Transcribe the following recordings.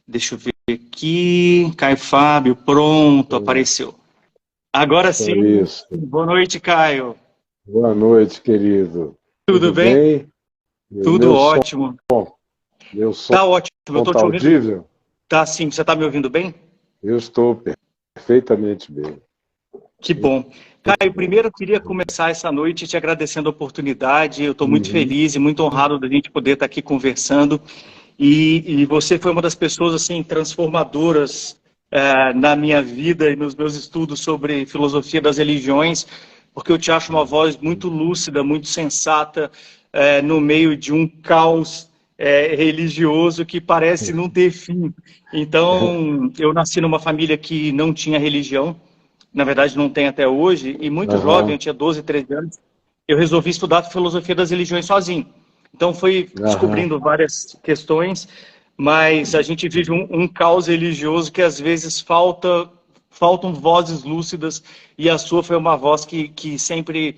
Deixa eu ver aqui. Caio Fábio, pronto, apareceu. Agora Então, sim. isso. Boa noite, Caio. Boa noite, querido. Tudo Tudo bem? bem? E o Tudo ótimo. meu som Tá ótimo, eu tô tá te ouvindo. audível? Tá sim, você tá me ouvindo bem? Eu estou perfeitamente bem. Que bom. Muito Caio, bem. primeiro eu queria começar essa noite te agradecendo a oportunidade. Eu estou muito Uhum. feliz e muito honrado da gente poder estar aqui conversando. E você foi uma das pessoas assim transformadoras na minha vida e nos meus estudos sobre filosofia das religiões, porque eu te acho uma voz muito lúcida, muito sensata, no meio de um caos religioso que parece não ter fim. Então, eu nasci numa família que não tinha religião, na verdade não tem até hoje, e muito jovem, eu Aham, tinha 12, 13 anos, eu resolvi estudar filosofia das religiões sozinho. Então fui aham. descobrindo várias questões, mas a gente vive um caos religioso que às vezes faltam vozes lúcidas, e a sua foi uma voz que sempre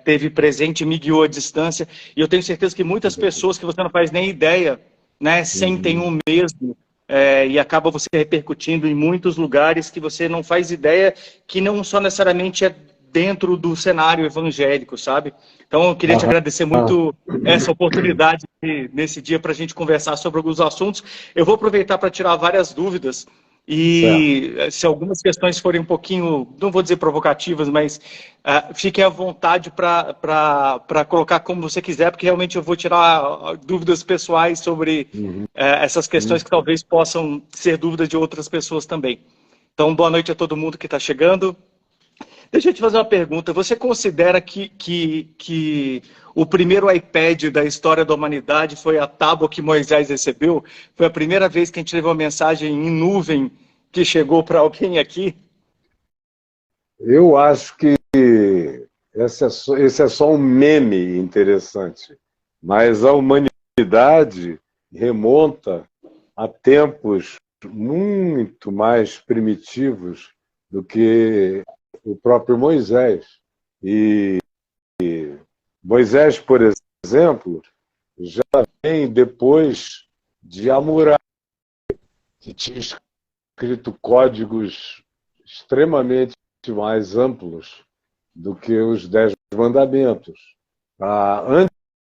teve presente e me guiou à distância. E eu tenho certeza que muitas pessoas que você não faz nem ideia, né, sentem Uhum. o mesmo. E acaba você repercutindo em muitos lugares que você não faz ideia, que não só necessariamente é dentro do cenário evangélico, sabe? Então, eu queria te Aham. agradecer muito essa oportunidade nesse dia para a gente conversar sobre alguns assuntos. Eu vou aproveitar para tirar várias dúvidas Certo. e se algumas questões forem um pouquinho, não vou dizer provocativas, mas fiquem à vontade para colocar como você quiser, porque realmente eu vou tirar dúvidas pessoais sobre Uhum. essas questões que talvez possam ser dúvidas de outras pessoas também. Então, boa noite a todo mundo que está chegando. Deixa eu te fazer uma pergunta. Você considera que o primeiro iPad da história da humanidade foi a tábua que Moisés recebeu? Foi a primeira vez que a gente teve uma mensagem em nuvem que chegou para alguém aqui? Eu acho que esse é só um meme interessante, mas a humanidade remonta a tempos muito mais primitivos do que o próprio Moisés. E Moisés, por exemplo, já vem depois de Hammurabi, que tinha escrito códigos extremamente mais amplos do que os Dez Mandamentos.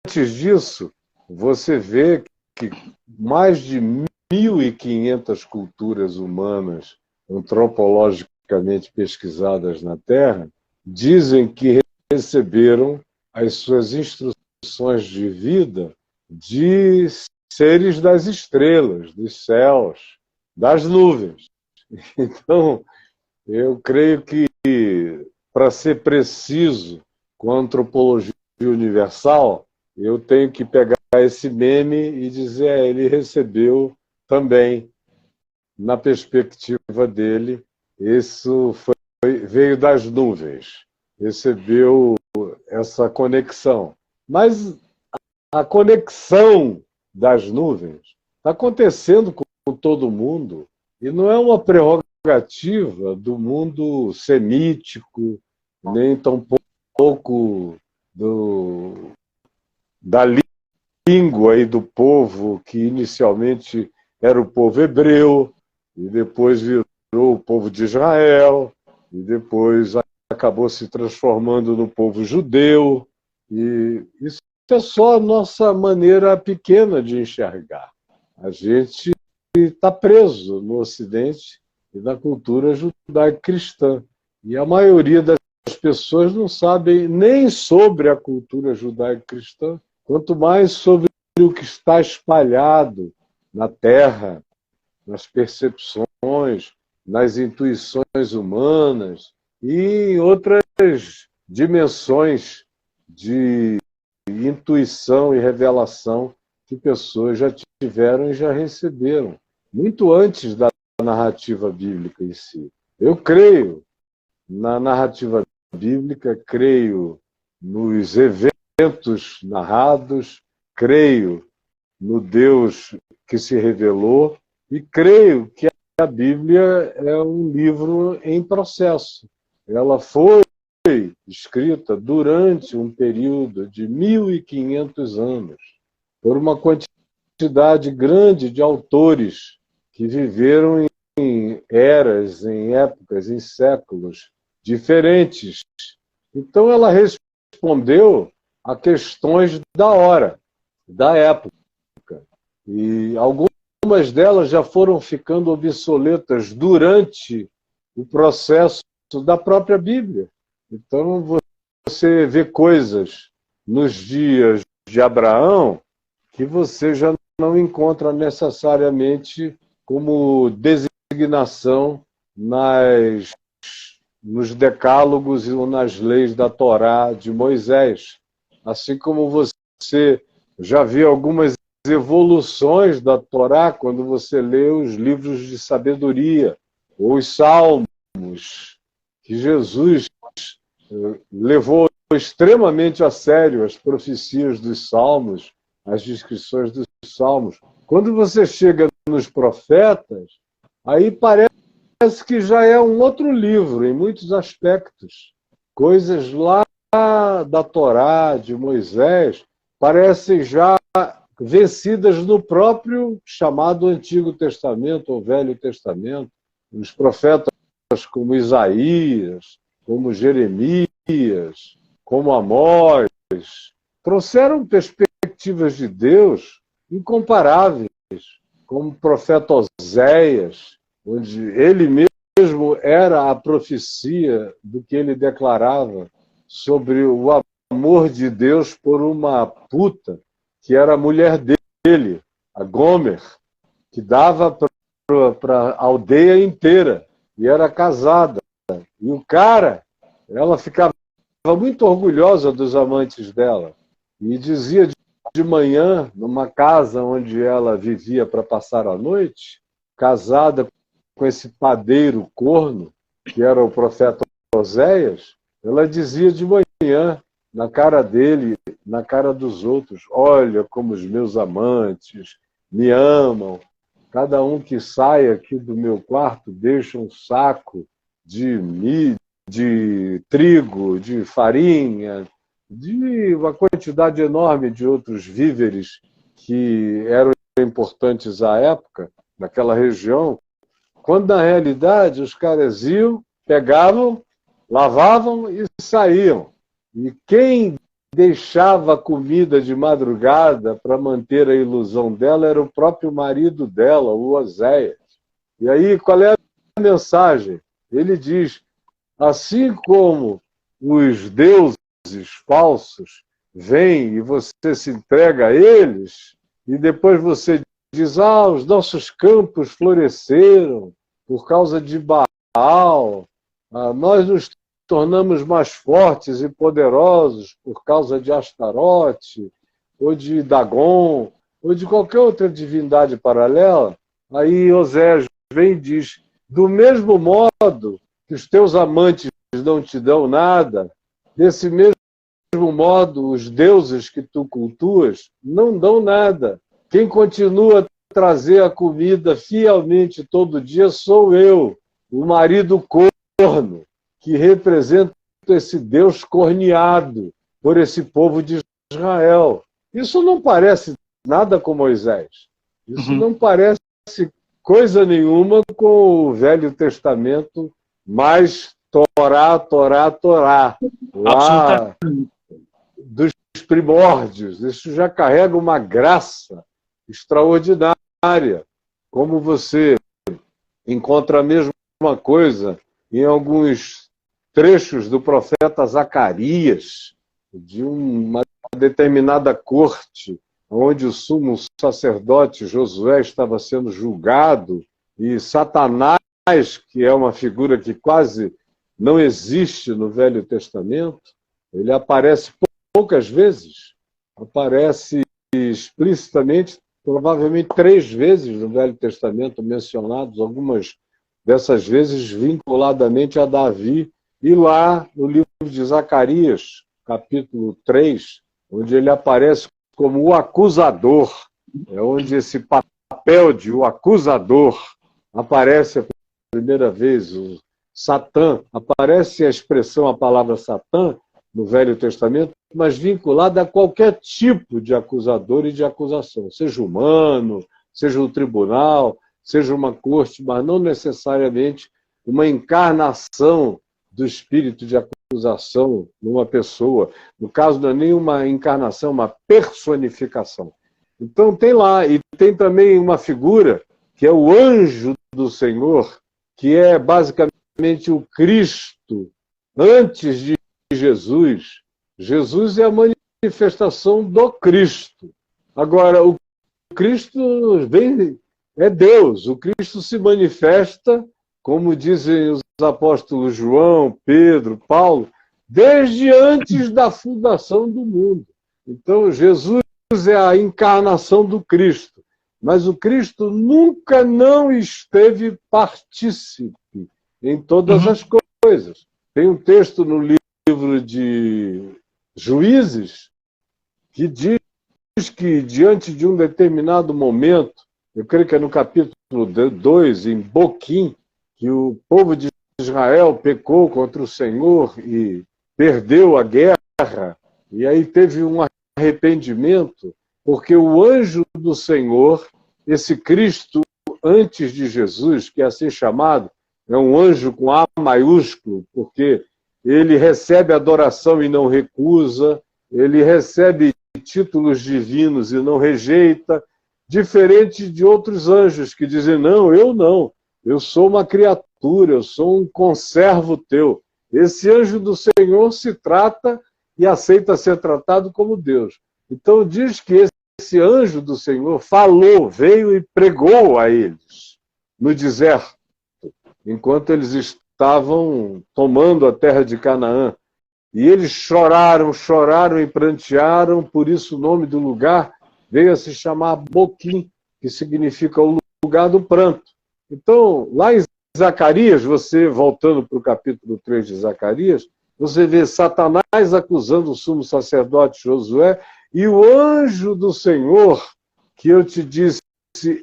Antes disso, você vê que mais de 1.500 culturas humanas antropologicamente pesquisadas na Terra dizem que receberam as suas instruções de vida de seres das estrelas, dos céus, das nuvens. Então, eu creio que, para ser preciso com a antropologia universal, eu tenho que pegar esse meme e dizer, ele recebeu também, na perspectiva dele, isso veio das nuvens, recebeu essa conexão. Mas a conexão das nuvens está acontecendo com todo mundo e não é uma prerrogativa do mundo semítico, nem tampouco da língua e do povo que inicialmente era o povo hebreu e depois virou o povo de Israel e depois acabou se transformando no povo judeu. E isso é só a nossa maneira pequena de enxergar. A gente está preso no Ocidente e na cultura judaico-cristã. E a maioria das pessoas não sabem nem sobre a cultura judaico-cristã, quanto mais sobre o que está espalhado na Terra, nas percepções, nas intuições humanas e em outras dimensões de intuição e revelação que pessoas já tiveram e já receberam, muito antes da narrativa bíblica em si. Eu creio na narrativa bíblica, creio nos eventos narrados, creio no Deus que se revelou e creio que a Bíblia é um livro em processo. Ela foi escrita durante um período de 1.500 anos por uma quantidade grande de autores que viveram em eras, em épocas, em séculos diferentes. Então ela respondeu a questões da hora, da época. E algumas delas já foram ficando obsoletas durante o processo da própria Bíblia. Então você vê coisas nos dias de Abraão que você já não encontra necessariamente como designação nos decálogos ou nas leis da Torá de Moisés. Assim como você já vê algumas evoluções da Torá quando você lê os livros de sabedoria, ou os salmos, que Jesus levou extremamente a sério as profecias dos salmos, as descrições dos salmos. Quando você chega nos profetas, aí parece que já é um outro livro, em muitos aspectos. Coisas lá da Torá, de Moisés, parecem já vencidas no próprio chamado Antigo Testamento ou Velho Testamento. Os profetas como Isaías, como Jeremias, como Amós, trouxeram perspectivas de Deus incomparáveis, como o profeta Oséias, onde ele mesmo era a profecia do que ele declarava sobre o amor de Deus por uma puta, que era a mulher dele, a Gomer, que dava para a aldeia inteira, e era casada. E o cara, ela ficava muito orgulhosa dos amantes dela, e dizia de manhã, numa casa onde ela vivia para passar a noite, casada com esse padeiro corno, que era o profeta Oséias, ela dizia de manhã, na cara dele, na cara dos outros: olha como os meus amantes me amam, cada um que sai aqui do meu quarto deixa um saco de milho, de trigo, de farinha, de uma quantidade enorme de outros víveres que eram importantes à época, naquela região, quando na realidade os caras iam, pegavam, lavavam e saíam. E quem deixava a comida de madrugada para manter a ilusão dela era o próprio marido dela, o Oséias. E aí, qual é a mensagem? Ele diz: assim como os deuses falsos vêm e você se entrega a eles, e depois você diz: os nossos campos floresceram por causa de Baal, nós nos tornamos mais fortes e poderosos por causa de Astarote, ou de Dagon, ou de qualquer outra divindade paralela. Aí Oséias vem e diz: do mesmo modo que os teus amantes não te dão nada, desse mesmo modo os deuses que tu cultuas não dão nada. Quem continua a trazer a comida fielmente todo dia sou eu, o marido corno, que representa esse Deus corneado por esse povo de Israel. Isso não parece nada com Moisés. Isso não parece coisa nenhuma com o Velho Testamento, mais Torá, Torá, Torá. Lá dos primórdios. Isso já carrega uma graça extraordinária. Como você encontra a mesma coisa em alguns trechos do profeta Zacarias, de uma determinada corte, onde o sumo sacerdote Josué estava sendo julgado, e Satanás, que é uma figura que quase não existe no Velho Testamento, ele aparece poucas vezes, aparece explicitamente, provavelmente 3 vezes no Velho Testamento mencionados, algumas dessas vezes vinculadamente a Davi, e lá no livro de Zacarias, capítulo 3, onde ele aparece como o acusador, é onde esse papel de o acusador aparece a primeira vez, o Satã, aparece a expressão, a palavra Satã, no Velho Testamento mas vinculada a qualquer tipo de acusador e de acusação, seja humano, seja o tribunal, seja uma corte, mas não necessariamente uma encarnação do espírito de acusação numa pessoa. No caso, não é nem uma encarnação, uma personificação. Então tem lá, e tem também uma figura que é o anjo do Senhor, que é basicamente o Cristo antes de Jesus. Jesus é a manifestação do Cristo. Agora, o Cristo é Deus. O Cristo se manifesta, como dizem os apóstolos João, Pedro, Paulo, desde antes da fundação do mundo. Então, Jesus é a encarnação do Cristo. Mas o Cristo nunca não esteve partícipe em todas as coisas. Tem um texto no livro de Juízes que diz que, diante de um determinado momento, eu creio que é no capítulo 2, em Boquim, que o povo de Israel pecou contra o Senhor e perdeu a guerra, e aí teve um arrependimento, porque o anjo do Senhor, esse Cristo antes de Jesus, que é assim chamado, é um anjo com A maiúsculo, porque ele recebe adoração e não recusa, ele recebe títulos divinos e não rejeita, diferente de outros anjos que dizem, não, eu sou uma criatura, eu sou um conservo teu. Esse anjo do Senhor se trata e aceita ser tratado como Deus. Então diz que esse anjo do Senhor falou, veio e pregou a eles no deserto, enquanto eles estavam tomando a terra de Canaã. E eles choraram e prantearam, por isso o nome do lugar veio a se chamar Boquim, que significa o lugar do pranto. Então, lá em Zacarias, você, voltando para o capítulo 3 de Zacarias, você vê Satanás acusando o sumo sacerdote Josué, e o anjo do Senhor, que eu te disse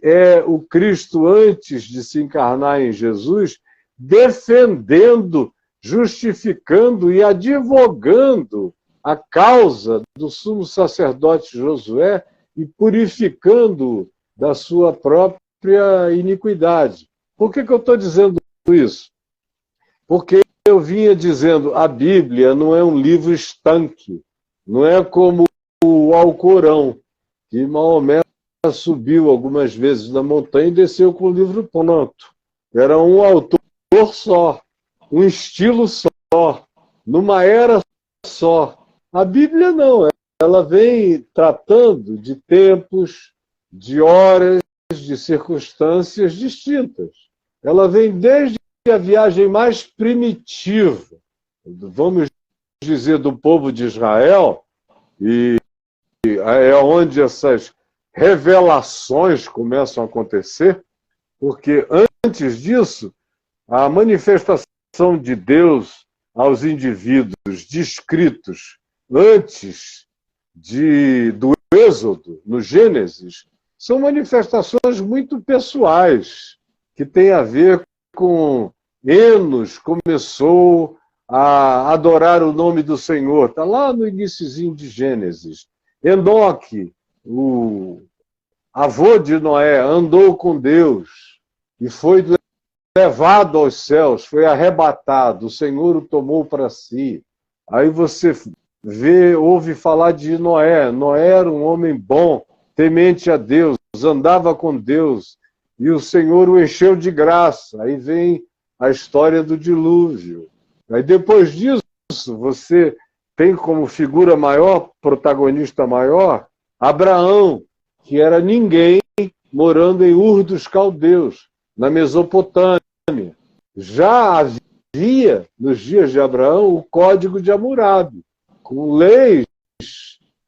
é o Cristo antes de se encarnar em Jesus, defendendo, justificando e advogando a causa do sumo sacerdote Josué e purificando da sua própria iniquidade. Por que eu estou dizendo isso? Porque eu vinha dizendo, a Bíblia não é um livro estanque, não é como o Alcorão, que Maomé subiu algumas vezes na montanha e desceu com o livro pronto. Era um autor só, um estilo só, numa era só. A Bíblia não, ela vem tratando de tempos, de horas, de circunstâncias distintas. Ela vem desde a viagem mais primitiva, vamos dizer, do povo de Israel, e é onde essas revelações começam a acontecer, porque antes disso, a manifestação de Deus aos indivíduos descritos antes do Êxodo, no Gênesis, são manifestações muito pessoais, que têm a ver com Enos começou a adorar o nome do Senhor. Está lá no iniciozinho de Gênesis. Enoque, o avô de Noé, andou com Deus e foi levado aos céus, foi arrebatado, o Senhor o tomou para si. Aí você ouve falar de Noé. Noé era um homem bom, temente a Deus, andava com Deus, e o Senhor o encheu de graça. Aí vem a história do dilúvio. Aí depois disso, você tem como figura maior, protagonista maior, Abraão, que era ninguém morando em Ur dos Caldeus, na Mesopotâmia. Já havia, nos dias de Abraão, o Código de Hammurabi, com leis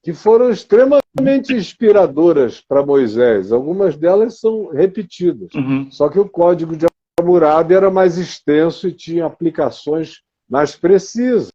que foram extremamente inspiradoras para Moisés. Algumas delas são repetidas. Só que o Código de Hammurabi era mais extenso e tinha aplicações mais precisas.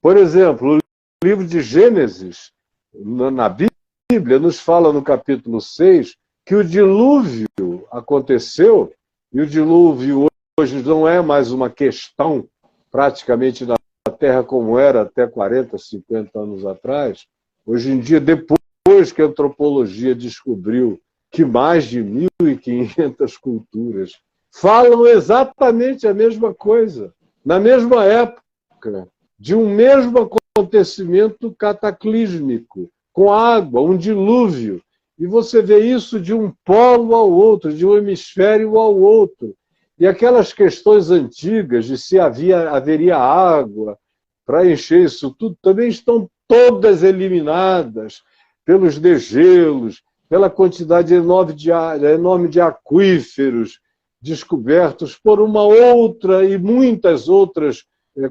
Por exemplo, o livro de Gênesis, na Bíblia, nos fala no capítulo 6 que o dilúvio aconteceu, e o dilúvio hoje não é mais uma questão praticamente na Terra como era até 40, 50 anos atrás, hoje em dia, depois que a antropologia descobriu que mais de 1.500 culturas falam exatamente a mesma coisa, na mesma época, de um mesmo acontecimento cataclísmico, com água, um dilúvio. E você vê isso de um polo ao outro, de um hemisfério ao outro. E aquelas questões antigas de se haveria água para encher isso tudo, também estão todas eliminadas pelos degelos, pela quantidade enorme de aquíferos descobertos por uma outra e muitas outras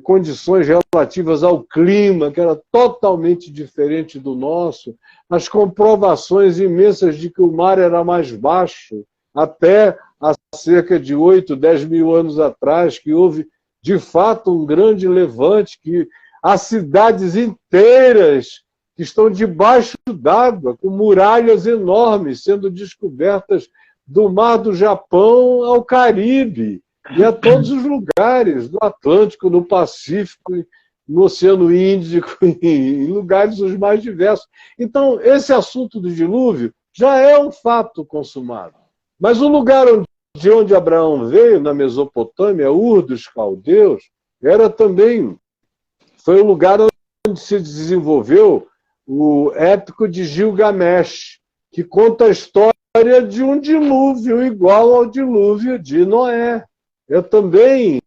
condições relativas ao clima, que era totalmente diferente do nosso, as comprovações imensas de que o mar era mais baixo, até há cerca de 8, 10 mil anos atrás, que houve, de fato, um grande levante, que há cidades inteiras que estão debaixo d'água, com muralhas enormes sendo descobertas do mar do Japão ao Caribe, e a todos os lugares, no Atlântico, no Pacífico, no Oceano Índico, em lugares os mais diversos. Então, esse assunto do dilúvio já é um fato consumado. Mas o lugar de onde Abraão veio, na Mesopotâmia, Ur dos Caldeus, foi o lugar onde se desenvolveu o épico de Gilgamesh, que conta a história de um dilúvio igual ao dilúvio de Noé. É também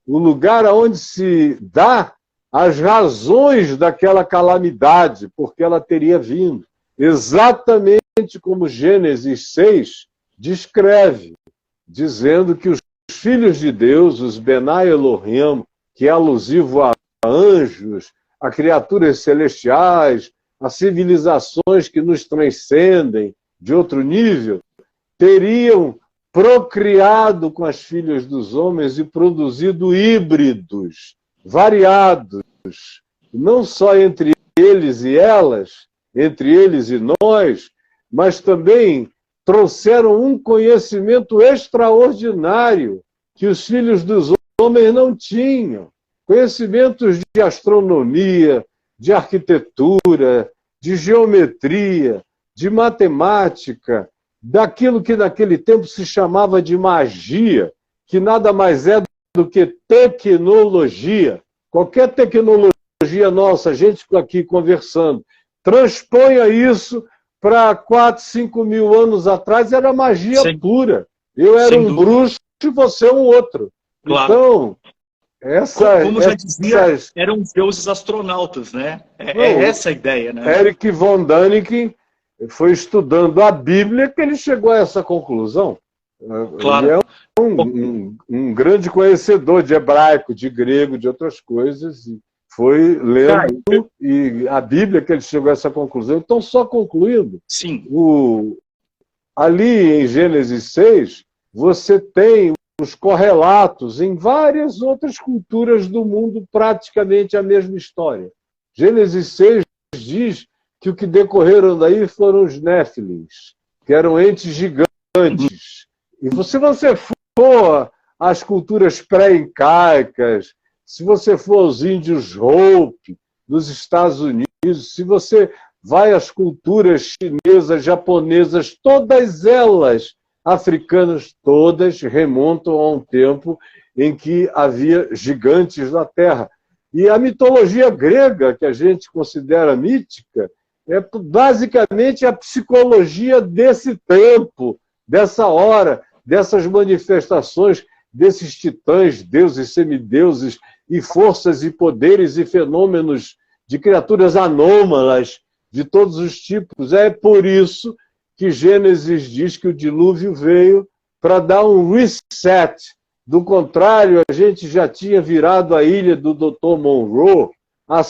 o lugar onde se dá as razões daquela calamidade, porque ela teria vindo. Exatamente como Gênesis 6 descreve, dizendo que os filhos de Deus, os Benai Elohim, que é alusivo a anjos, a criaturas celestiais, a civilizações que nos transcendem de outro nível, teriam procriado com as filhas dos homens e produzido híbridos, variados, não só entre eles e elas, entre eles e nós, mas também trouxeram um conhecimento extraordinário que os filhos dos homens não tinham. Conhecimentos de astronomia, de arquitetura, de geometria, de matemática, daquilo que naquele tempo se chamava de magia, que nada mais é do que tecnologia. Qualquer tecnologia nossa, a gente aqui conversando, transponha isso para 4, 5 mil anos atrás, era magia pura. Eu era um bruxo e você um outro. Claro. Então, como já dizia, eram deuses astronautas, né? É essa a ideia, né? Erich von Däniken foi estudando a Bíblia que ele chegou a essa conclusão. Claro. Ele é um grande conhecedor de hebraico, de grego, de outras coisas, e foi lendo e a Bíblia que ele chegou a essa conclusão. Então, só concluindo, sim. Ali em Gênesis 6, você tem os correlatos em várias outras culturas do mundo, praticamente a mesma história. Gênesis 6 diz que o que decorreram daí foram os Néfilins, que eram entes gigantes. E se você for às culturas pré-incaicas, se você for aos índios Hopi, nos Estados Unidos, se você vai às culturas chinesas, japonesas, todas elas africanas, todas remontam a um tempo em que havia gigantes na Terra. E a mitologia grega, que a gente considera mítica, é basicamente a psicologia desse tempo, dessa hora, dessas manifestações, desses titãs, deuses, semideuses, e forças e poderes e fenômenos de criaturas anômalas de todos os tipos. É por isso que Gênesis diz que o dilúvio veio para dar um reset. Do contrário, a gente já tinha virado a ilha do Dr. Monroe há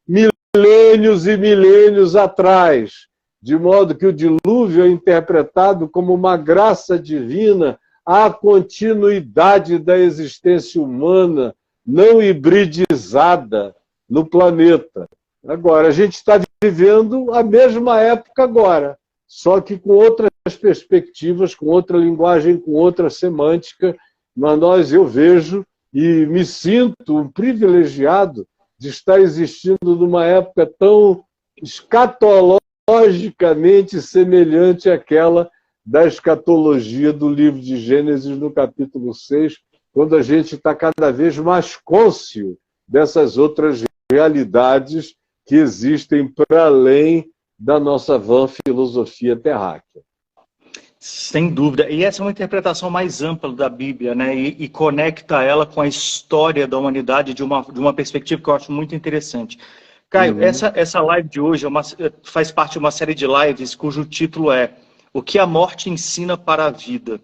milênios e milênios atrás, de modo que o dilúvio é interpretado como uma graça divina à continuidade da existência humana não hibridizada no planeta. Agora, a gente está vivendo a mesma época agora, só que com outras perspectivas, com outra linguagem, com outra semântica, mas eu vejo e me sinto um privilegiado de estar existindo numa época tão escatologicamente semelhante àquela da escatologia do livro de Gênesis, no capítulo 6, quando a gente está cada vez mais cônscio dessas outras realidades que existem para além da nossa vã filosofia terráquea. Sem dúvida. E essa é uma interpretação mais ampla da Bíblia, né? E conecta ela com a história da humanidade de uma perspectiva que eu acho muito interessante. Caio, essa live de hoje faz parte de uma série de lives cujo título é O que a morte ensina para a vida.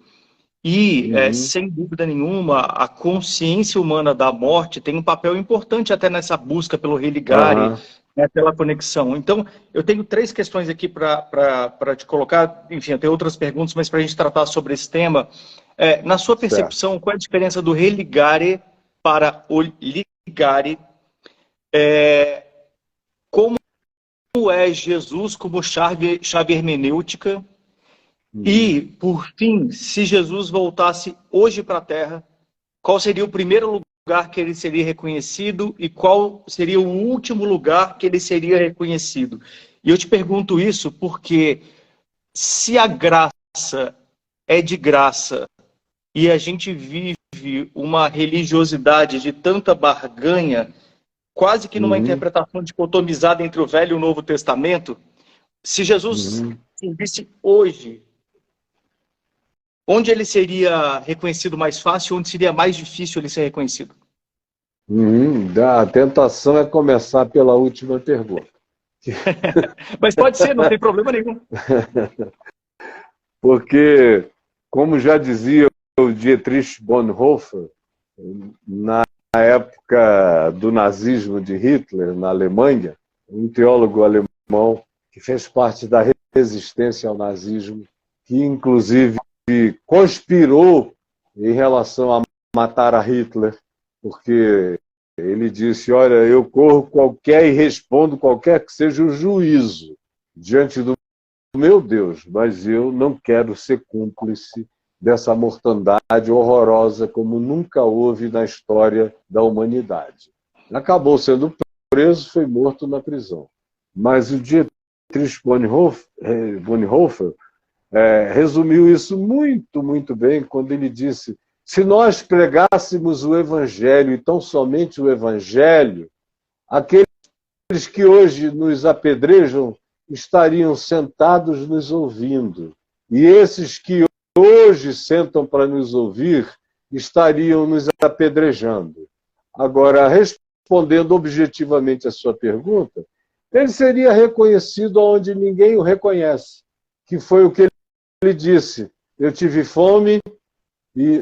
E, sem dúvida nenhuma, a consciência humana da morte tem um papel importante até nessa busca pelo religare, né, pela conexão. Então, eu tenho 3 questões aqui para te colocar. Enfim, eu tenho outras perguntas, mas para a gente tratar sobre esse tema. Na sua percepção, certo, qual é a diferença do religare para o ligare? Como é Jesus como chave hermenêutica? E, por fim, se Jesus voltasse hoje para a Terra, qual seria o primeiro lugar que ele seria reconhecido e qual seria o último lugar que ele seria reconhecido? E eu te pergunto isso porque se a graça é de graça e a gente vive uma religiosidade de tanta barganha, quase que numa interpretação dicotomizada entre o Velho e o Novo Testamento, se Jesus vivesse hoje, onde ele seria reconhecido mais fácil, onde seria mais difícil ele ser reconhecido? A tentação é começar pela última pergunta. Mas pode ser, não tem problema nenhum. Porque, como já dizia o Dietrich Bonhoeffer, na época do nazismo de Hitler, na Alemanha, um teólogo alemão que fez parte da resistência ao nazismo, que inclusive conspirou em relação a matar a Hitler, porque ele disse, olha, eu corro qualquer e respondo qualquer que seja o juízo diante do meu Deus, mas eu não quero ser cúmplice dessa mortandade horrorosa como nunca houve na história da humanidade. Acabou sendo preso, foi morto na prisão. Mas o Dietrich Bonhoeffer resumiu isso muito, muito bem quando ele disse, se nós pregássemos o Evangelho, e tão somente o Evangelho, aqueles que hoje nos apedrejam estariam sentados nos ouvindo. E esses que hoje sentam para nos ouvir estariam nos apedrejando. Agora, respondendo objetivamente a sua pergunta, ele seria reconhecido onde ninguém o reconhece, que foi o que ele disse, eu tive fome e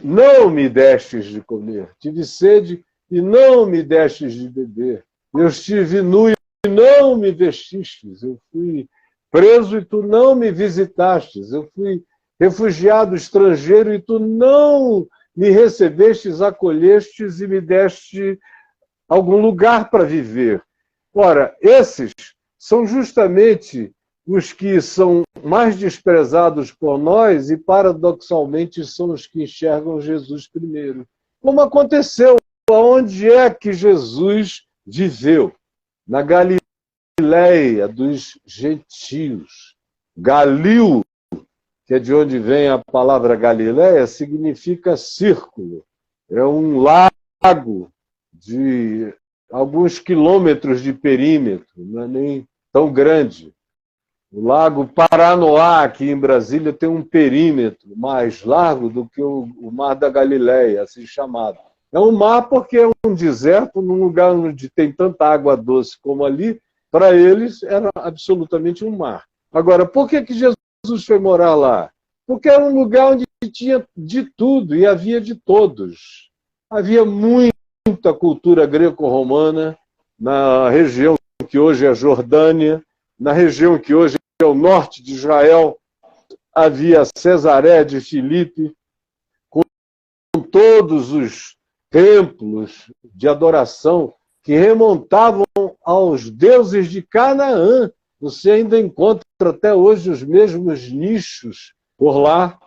não me destes de comer, tive sede e não me destes de beber, eu estive nu e não me vestistes, eu fui preso e tu não me visitastes, eu fui refugiado estrangeiro e tu não me recebestes, acolhestes e me deste algum lugar para viver. Ora, esses são justamente os que são mais desprezados por nós e, paradoxalmente, são os que enxergam Jesus primeiro. Como aconteceu? Onde é que Jesus viveu? Na Galileia dos gentios. Galil, que é de onde vem a palavra Galileia, significa círculo. É um lago de alguns quilômetros de perímetro, não é nem tão grande. O Lago Paranoá, aqui em Brasília, tem um perímetro mais largo do que o Mar da Galileia, assim chamado. É um mar porque é um deserto, num lugar onde tem tanta água doce como ali, para eles era absolutamente um mar. Agora, por que Jesus foi morar lá? Porque era um lugar onde tinha de tudo e havia de todos. Havia muita cultura greco-romana na região que hoje é a Jordânia, na região que hoje é o norte de Israel, havia Cesaré de Filipe, com todos os templos de adoração que remontavam aos deuses de Canaã. Você ainda encontra até hoje os mesmos nichos por lá.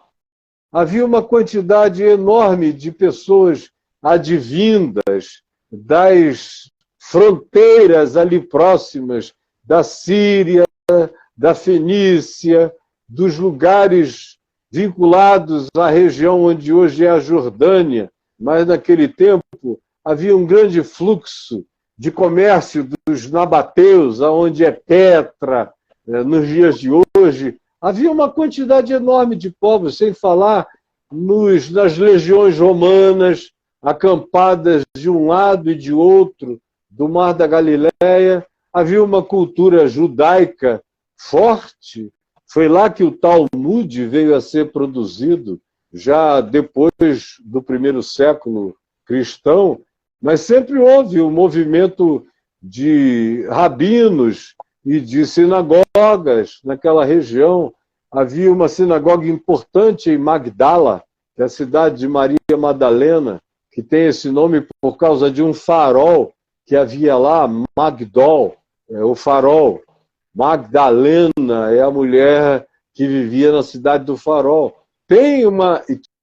Havia uma quantidade enorme de pessoas advindas das fronteiras ali próximas da Síria, da Fenícia, dos lugares vinculados à região onde hoje é a Jordânia, mas naquele tempo havia um grande fluxo de comércio dos nabateus, aonde é Petra, nos dias de hoje. Havia uma quantidade enorme de povos, sem falar nas legiões romanas, acampadas de um lado e de outro do Mar da Galileia. Havia uma cultura judaica forte. Foi lá que o Talmud veio a ser produzido, já depois do primeiro século cristão, mas sempre houve um movimento de rabinos e de sinagogas naquela região. Havia uma sinagoga importante em Magdala, que é a cidade de Maria Madalena, que tem esse nome por causa de um farol que havia lá, Magdol, o farol. Magdalena é a mulher que vivia na cidade do farol.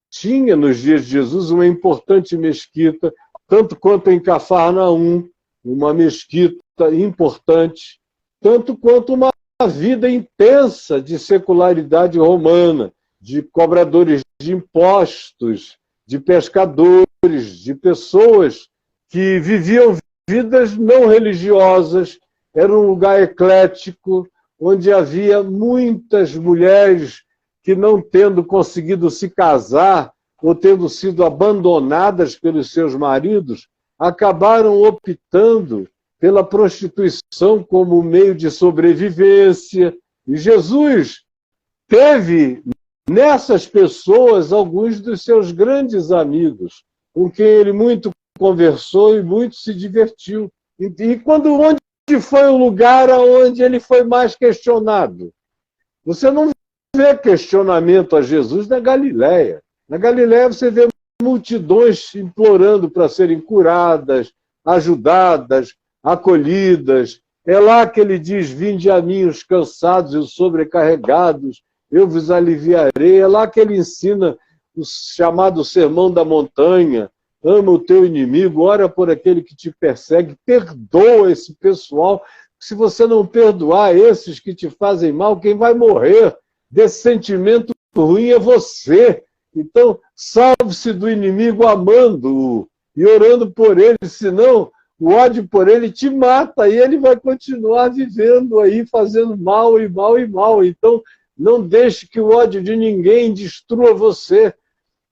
Tinha nos dias de Jesus uma importante mesquita, tanto quanto em Cafarnaum, uma mesquita importante, tanto quanto uma vida intensa de secularidade romana, de cobradores de impostos, de pescadores, de pessoas que viviam vidas não religiosas. Era um lugar eclético, onde havia muitas mulheres que, não tendo conseguido se casar ou tendo sido abandonadas pelos seus maridos, acabaram optando pela prostituição como meio de sobrevivência. E Jesus teve nessas pessoas alguns dos seus grandes amigos, com quem ele muito conversou e muito se divertiu. E onde foi o lugar onde ele foi mais questionado? Você não vê questionamento a Jesus na Galileia. Na Galileia você vê multidões implorando para serem curadas, ajudadas, acolhidas. É lá que ele diz: vinde a mim os cansados e os sobrecarregados, eu vos aliviarei. É lá que ele ensina o chamado Sermão da Montanha: ama o teu inimigo, ora por aquele que te persegue, perdoa esse pessoal. Se você não perdoar esses que te fazem mal, quem vai morrer desse sentimento ruim é você. Então, salve-se do inimigo amando-o e orando por ele, senão o ódio por ele te mata e ele vai continuar vivendo aí, fazendo mal e mal e mal. Então, não deixe que o ódio de ninguém destrua você.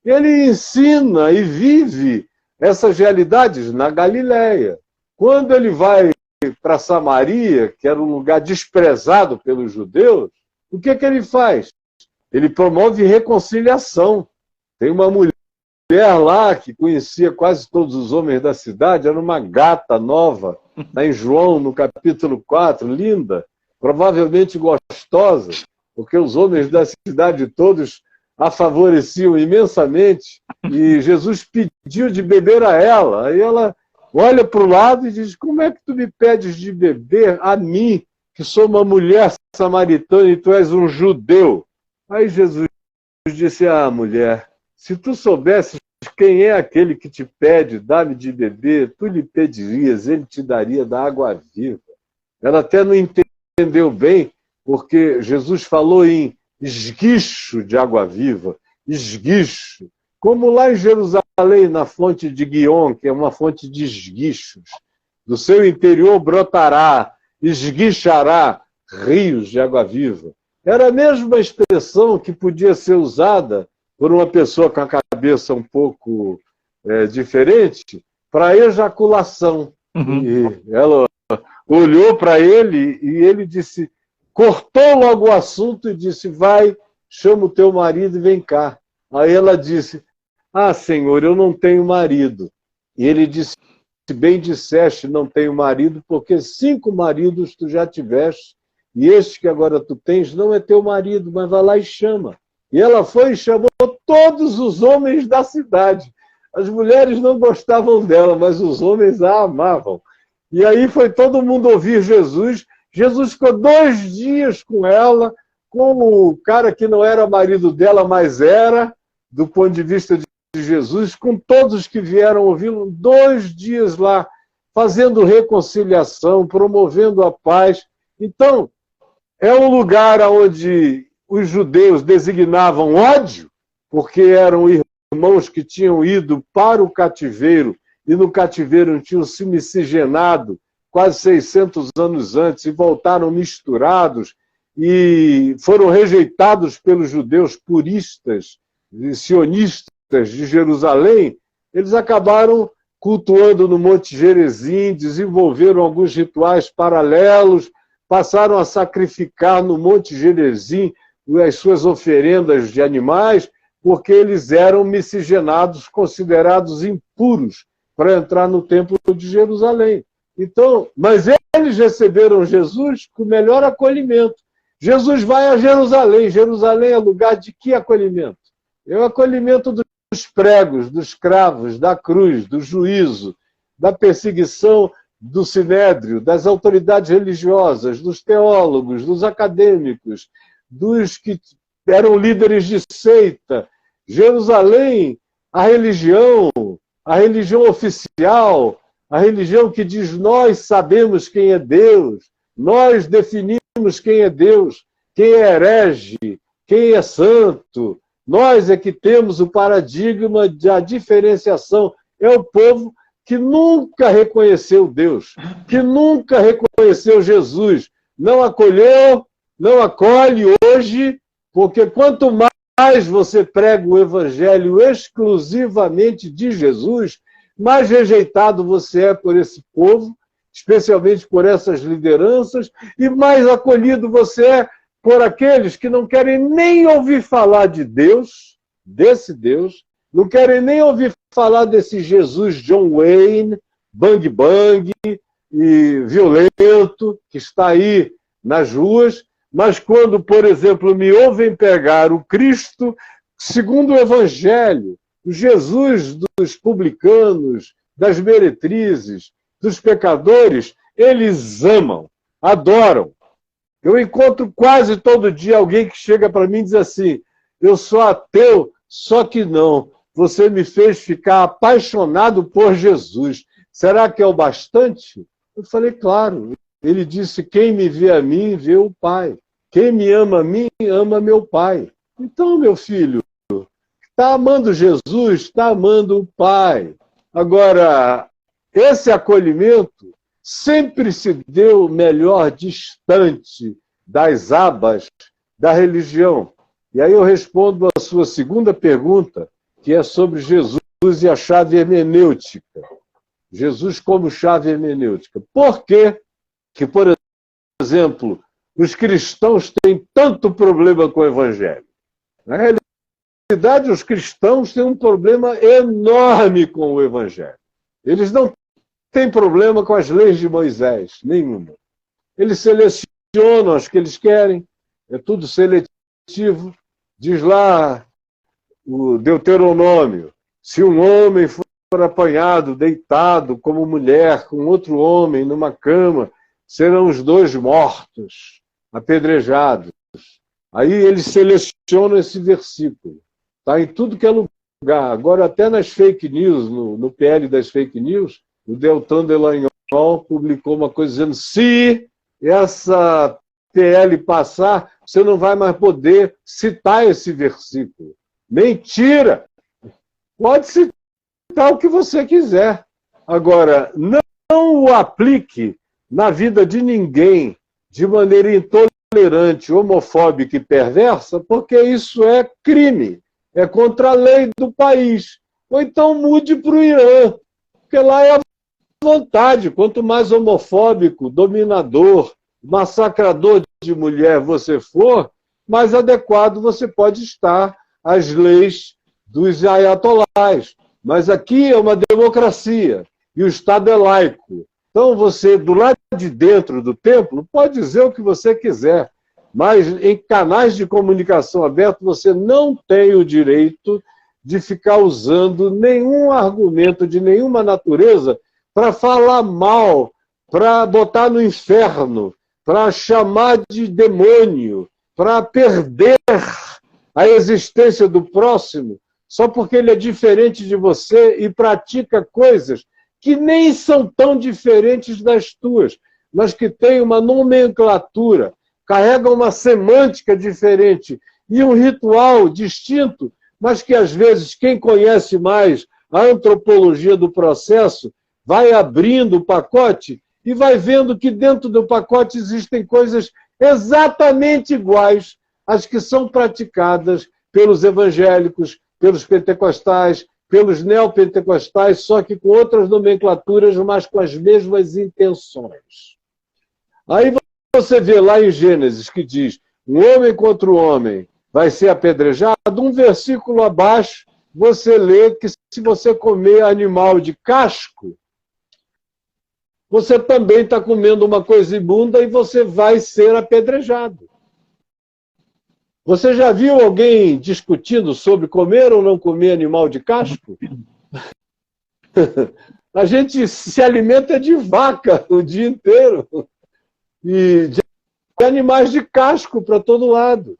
Ele ensina e vive essas realidades na Galileia. Quando ele vai para Samaria, que era um lugar desprezado pelos judeus, o que ele faz? Ele promove reconciliação. Tem uma mulher lá que conhecia quase todos os homens da cidade, era uma gata nova, está em João, no capítulo 4, linda, provavelmente gostosa, porque os homens da cidade todos a favoreciam imensamente, e Jesus pediu de beber a ela. Aí ela olha para o lado e diz: como é que tu me pedes de beber a mim, que sou uma mulher samaritana e tu és um judeu? Aí Jesus disse: ah, mulher, se tu soubesses quem é aquele que te pede, dá-me de beber, tu lhe pedirias, ele te daria da água viva. Ela até não entendeu bem, porque Jesus falou em esguicho de água viva, esguicho. Como lá em Jerusalém, na fonte de Guion, que é uma fonte de esguichos. Do seu interior brotará, esguichará rios de água viva. Era a mesma expressão que podia ser usada por uma pessoa com a cabeça um pouco diferente para ejaculação. Uhum. E ela olhou para ele e ele disse, cortou logo o assunto e disse: vai, chama o teu marido e vem cá. Aí ela disse: ah, Senhor, eu não tenho marido. E ele disse: bem disseste, não tenho marido, porque 5 maridos tu já tiveste, e este que agora tu tens não é teu marido, mas vai lá e chama. E ela foi e chamou todos os homens da cidade. As mulheres não gostavam dela, mas os homens a amavam. E aí foi todo mundo ouvir Jesus. Jesus ficou 2 dias com ela, com o cara que não era marido dela, mas era, do ponto de vista de Jesus, com todos os que vieram ouvi-lo, 2 dias lá, fazendo reconciliação, promovendo a paz. Então, é um lugar onde os judeus designavam ódio, porque eram irmãos que tinham ido para o cativeiro, e no cativeiro tinham se miscigenado quase 600 anos antes, e voltaram misturados, e foram rejeitados pelos judeus puristas e sionistas de Jerusalém. Eles acabaram cultuando no Monte Gerizim, desenvolveram alguns rituais paralelos, passaram a sacrificar no Monte Gerizim as suas oferendas de animais, porque eles eram miscigenados, considerados impuros para entrar no Templo de Jerusalém. Então, mas eles receberam Jesus com o melhor acolhimento. Jesus vai a Jerusalém. Jerusalém é lugar de que acolhimento? É o acolhimento dos pregos, dos cravos, da cruz, do juízo, da perseguição do sinédrio, das autoridades religiosas, dos teólogos, dos acadêmicos, dos que eram líderes de seita. Jerusalém, a religião oficial, a religião que diz: nós sabemos quem é Deus, nós definimos quem é Deus, quem é herege, quem é santo. Nós é que temos o paradigma da diferenciação. É o povo que nunca reconheceu Deus, que nunca reconheceu Jesus. Não acolheu, não acolhe hoje, porque quanto mais você prega o evangelho exclusivamente de Jesus, mais rejeitado você é por esse povo, especialmente por essas lideranças, e mais acolhido você é por aqueles que não querem nem ouvir falar de Deus, desse Deus, não querem nem ouvir falar desse Jesus John Wayne, bang bang e violento, que está aí nas ruas, mas quando, por exemplo, me ouvem pregar o Cristo segundo o Evangelho, o Jesus dos publicanos, das meretrizes, dos pecadores, eles amam, adoram. Eu encontro quase todo dia alguém que chega para mim e diz assim: eu sou ateu, só que não. Você me fez ficar apaixonado por Jesus. Será que é o bastante? Eu falei: claro. Ele disse: quem me vê a mim, vê o Pai. Quem me ama a mim, ama meu Pai. Então, meu filho, está amando Jesus, está amando o Pai. Agora, esse acolhimento sempre se deu melhor distante das abas da religião. E aí eu respondo a sua segunda pergunta, que é sobre Jesus e a chave hermenêutica. Jesus como chave hermenêutica. Por que, por exemplo, os cristãos têm tanto problema com o Evangelho? Na realidade, os cristãos têm um problema enorme com o Evangelho. Eles não têm problema com as leis de Moisés, nenhuma. Eles selecionam as que eles querem, é tudo seletivo. Diz lá o Deuteronômio: se um homem for apanhado, deitado como mulher, com outro homem numa cama, serão os dois mortos, apedrejados. Aí eles selecionam esse versículo. Está em tudo que é lugar. Agora, até nas fake news, no PL das fake news, o Deltan Delagnol publicou uma coisa dizendo: se essa PL passar, você não vai mais poder citar esse versículo. Mentira! Pode citar o que você quiser. Agora, não o aplique na vida de ninguém de maneira intolerante, homofóbica e perversa, porque isso é crime, é contra a lei do país. Ou então mude para o Irã, porque lá é a vontade. Quanto mais homofóbico, dominador, massacrador de mulher você for, mais adequado você pode estar às leis dos ayatolás. Mas aqui é uma democracia e o Estado é laico. Então você, do lado de dentro do templo, pode dizer o que você quiser, mas em canais de comunicação abertos você não tem o direito de ficar usando nenhum argumento de nenhuma natureza para falar mal, para botar no inferno, para chamar de demônio, para perder a existência do próximo, só porque ele é diferente de você e pratica coisas que nem são tão diferentes das tuas, mas que têm uma nomenclatura, carregam uma semântica diferente e um ritual distinto, mas que, às vezes, quem conhece mais a antropologia do processo vai abrindo o pacote e vai vendo que dentro do pacote existem coisas exatamente iguais às que são praticadas pelos evangélicos, pelos pentecostais, pelos neopentecostais, só que com outras nomenclaturas, mas com as mesmas intenções. Aí você vê lá em Gênesis que diz: um homem contra o homem vai ser apedrejado. Um versículo abaixo, você lê que se você comer animal de casco, você também está comendo uma coisa imunda e você vai ser apedrejado. Você já viu alguém discutindo sobre comer ou não comer animal de casco? A gente se alimenta de vaca o dia inteiro. E de animais de casco para todo lado.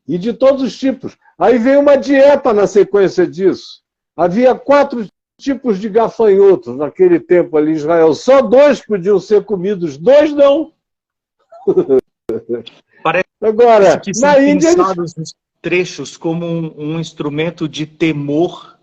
E de todos os tipos. Aí veio uma dieta na sequência disso. Havia 4 tipos de gafanhotos naquele tempo ali em Israel. Só 2 podiam ser comidos, 2 não. Parece agora, que são na Índia, pensados os trechos como um instrumento de temor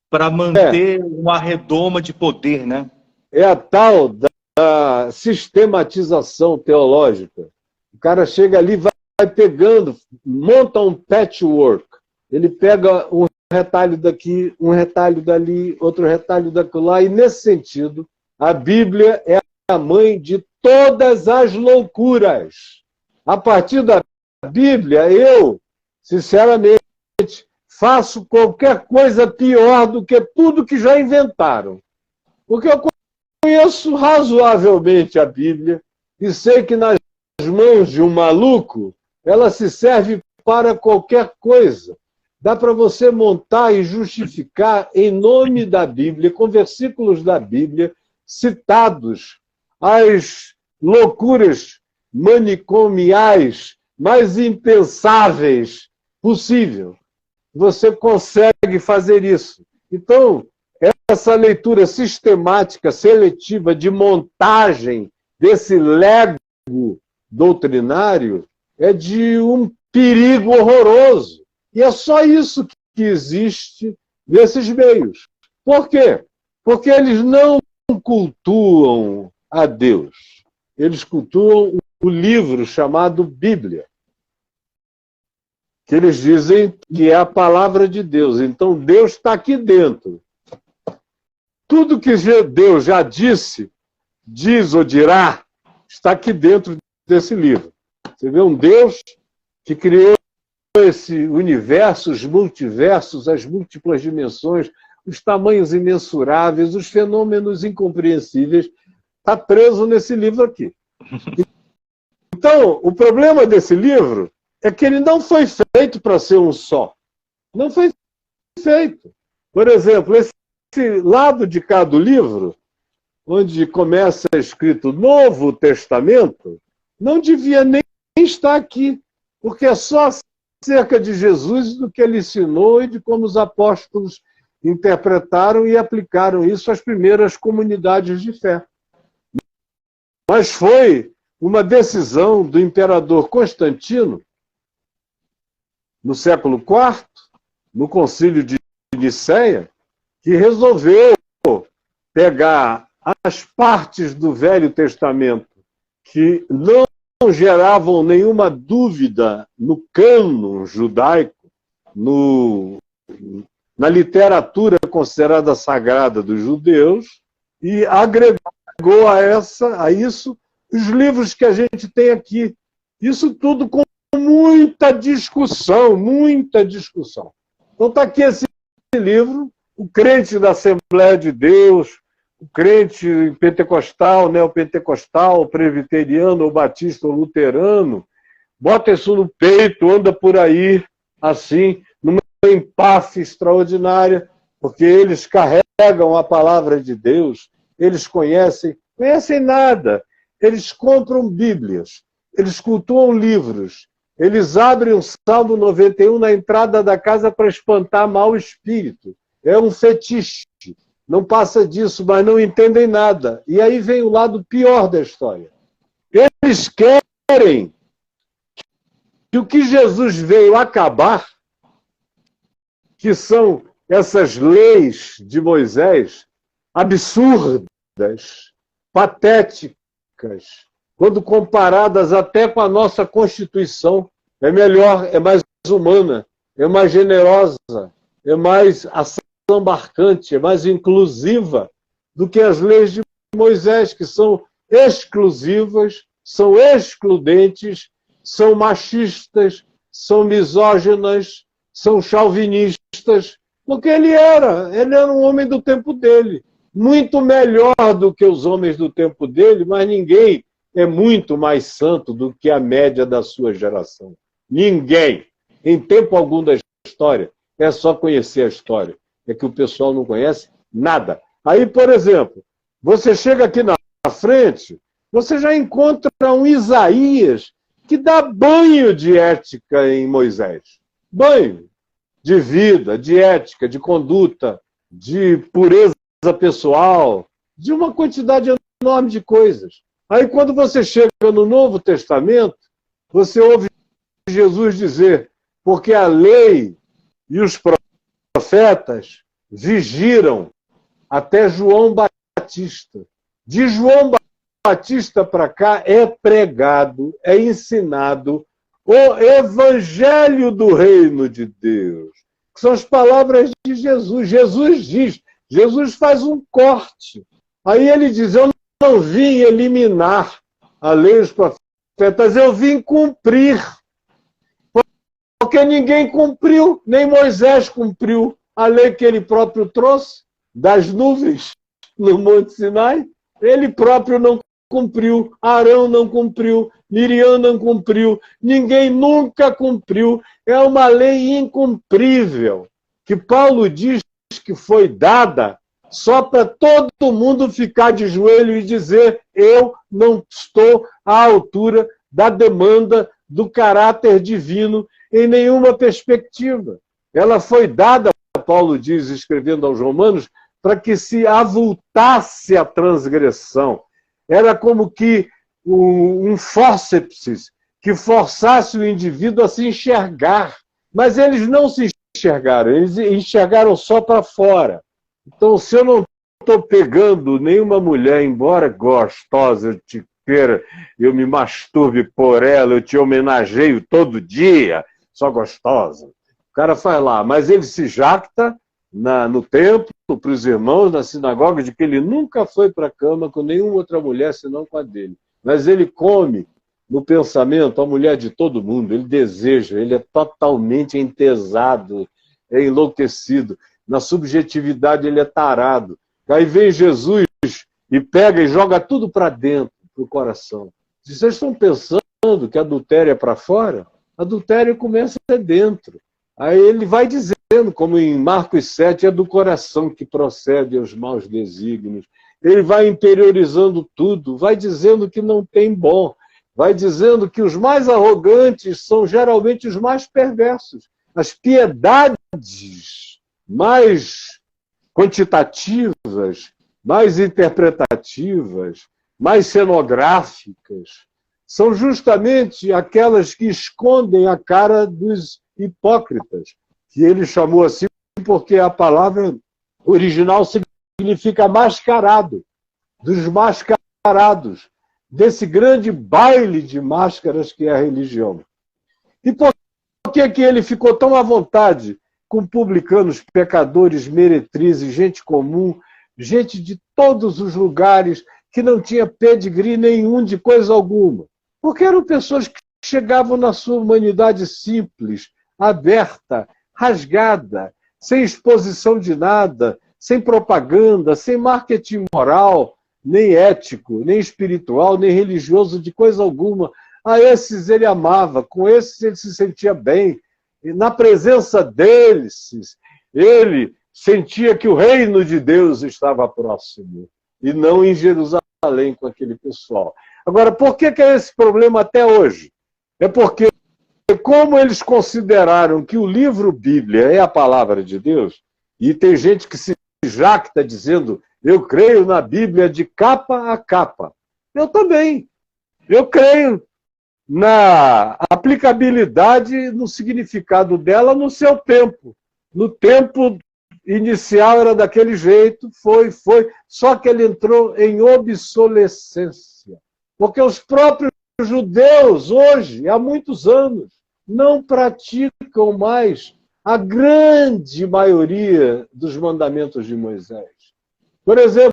para manter uma redoma de poder, né? É a tal da sistematização teológica. O cara chega ali, vai pegando, monta um patchwork. Ele pega um retalho daqui, um retalho dali, outro retalho daquilo, e nesse sentido, a Bíblia é a mãe de todas as loucuras. A partir da Bíblia, eu, sinceramente, faço qualquer coisa pior do que tudo que já inventaram. Porque eu conheço razoavelmente a Bíblia e sei que nas mãos de um maluco, ela se serve para qualquer coisa. Dá para você montar e justificar em nome da Bíblia, com versículos da Bíblia, citados, as loucuras manicomiais mais impensáveis possível. Você consegue fazer isso. Então, essa leitura sistemática, seletiva, de montagem desse lego doutrinário é de um perigo horroroso. E é só isso que existe nesses meios. Por quê? Porque eles não cultuam a Deus. Eles cultuam o livro chamado Bíblia, que eles dizem que é a palavra de Deus. Então, Deus está aqui dentro. Tudo que Deus já disse, diz ou dirá, está aqui dentro desse livro. Você vê um Deus que criou esse universo, os multiversos, as múltiplas dimensões, os tamanhos imensuráveis, os fenômenos incompreensíveis, está preso nesse livro aqui. Então, o problema desse livro é que ele não foi feito para ser um só. Não foi feito. Por exemplo, esse lado de cá do livro, onde começa escrito Novo Testamento, não devia nem estar aqui, porque é só acerca de Jesus, do que ele ensinou e de como os apóstolos interpretaram e aplicaram isso às primeiras comunidades de fé. Mas foi uma decisão do imperador Constantino, no século IV, no Concílio de Nicéia, que resolveu pegar as partes do Velho Testamento que não geravam nenhuma dúvida no cânon judaico, na literatura considerada sagrada dos judeus, e agregou a isso os livros que a gente tem aqui. Isso tudo com muita discussão, muita discussão. Então está aqui esse livro, o crente da Assembleia de Deus, o crente pentecostal, neopentecostal, presbiteriano, ou batista, ou luterano, bota isso no peito, anda por aí, assim, numa empáfia extraordinária, porque eles carregam a palavra de Deus, eles conhecem nada. Eles compram Bíblias, eles cultuam livros, eles abrem o Salmo 91 na entrada da casa para espantar mau espírito. É um fetiche. não passa disso, mas não entendem nada. E aí vem o lado pior da história. Eles querem que o que Jesus veio acabar, que são essas leis de Moisés, absurdas, patéticas, quando comparadas até com a nossa Constituição, é melhor, é mais humana, é mais generosa, é mais ação-marcante, é mais inclusiva do que as leis de Moisés, que são exclusivas, são excludentes, são machistas, são misóginas, são chauvinistas, porque ele era um homem do tempo dele, muito melhor do que os homens do tempo dele, mas ninguém é muito mais santo do que a média da sua geração. Ninguém, em tempo algum da história, é só conhecer a história, é que o pessoal não conhece nada. Aí, por exemplo, você chega aqui na frente, você já encontra um Isaías que dá banho de ética em Moisés. Banho de vida, de ética, de conduta, de pureza pessoal, de uma quantidade enorme de coisas. Aí, quando você chega no Novo Testamento, você ouve Jesus dizer, porque a lei e os profetas vigiram até João Batista. De João Batista para cá é pregado, é ensinado o evangelho do reino de Deus, que são as palavras de Jesus. Jesus diz, Jesus faz um corte. Aí ele diz, eu não vim eliminar a lei e os profetas, eu vim cumprir. Porque ninguém cumpriu, nem Moisés cumpriu a lei que ele próprio trouxe das nuvens no Monte Sinai. Ele próprio não cumpriu, Arão não cumpriu, Miriam não cumpriu, ninguém nunca cumpriu. É uma lei incumprível, que Paulo diz que foi dada só para todo mundo ficar de joelho e dizer, eu não estou à altura da demanda do caráter divino em nenhuma perspectiva. Ela foi dada, Paulo diz, escrevendo aos Romanos, para que se avultasse a transgressão. Era como que um fórceps que forçasse o indivíduo a se enxergar. Mas eles não se enxergaram, eles enxergaram só para fora. Então, se eu não estou pegando nenhuma mulher, embora gostosa, eu te queira, eu me masturbe por ela, eu te homenageio todo dia, só gostosa. O cara faz lá, mas ele se jacta no templo, para os irmãos, na sinagoga, de que ele nunca foi para a cama com nenhuma outra mulher, senão com a dele. Mas ele come no pensamento a mulher de todo mundo, ele deseja, ele é totalmente entesado, é enlouquecido. Na subjetividade ele é tarado. Aí vem Jesus e pega e joga tudo para dentro, para o coração. Se vocês estão pensando que adultério é para fora, adultério começa dentro. Aí ele vai dizendo, como em Marcos 7, é do coração que procede os maus desígnios. Ele vai interiorizando tudo, vai dizendo que não tem bom, vai dizendo que os mais arrogantes são geralmente os mais perversos. As piedades mais quantitativas, mais interpretativas, mais cenográficas, são justamente aquelas que escondem a cara dos hipócritas, que ele chamou assim porque a palavra original significa mascarado, dos mascarados, desse grande baile de máscaras que é a religião. E por que ele ficou tão à vontade com publicanos, pecadores, meretrizes, gente comum, gente de todos os lugares que não tinha pedigree nenhum de coisa alguma? Porque eram pessoas que chegavam na sua humanidade simples, aberta, rasgada, sem exposição de nada, sem propaganda, sem marketing moral, nem ético, nem espiritual, nem religioso, de coisa alguma. A esses ele amava, com esses ele se sentia bem. E na presença deles, ele sentia que o reino de Deus estava próximo, e não em Jerusalém com aquele pessoal. Agora, por que é esse problema até hoje? É porque, como eles consideraram que o livro Bíblia é a palavra de Deus, e tem gente que se já que está dizendo, eu creio na Bíblia de capa a capa. Eu também. Eu creio na aplicabilidade, no significado dela no seu tempo. No tempo inicial era daquele jeito, foi. Só que ele entrou em obsolescência. Porque os próprios judeus, hoje, há muitos anos, não praticam mais a grande maioria dos mandamentos de Moisés. Por exemplo,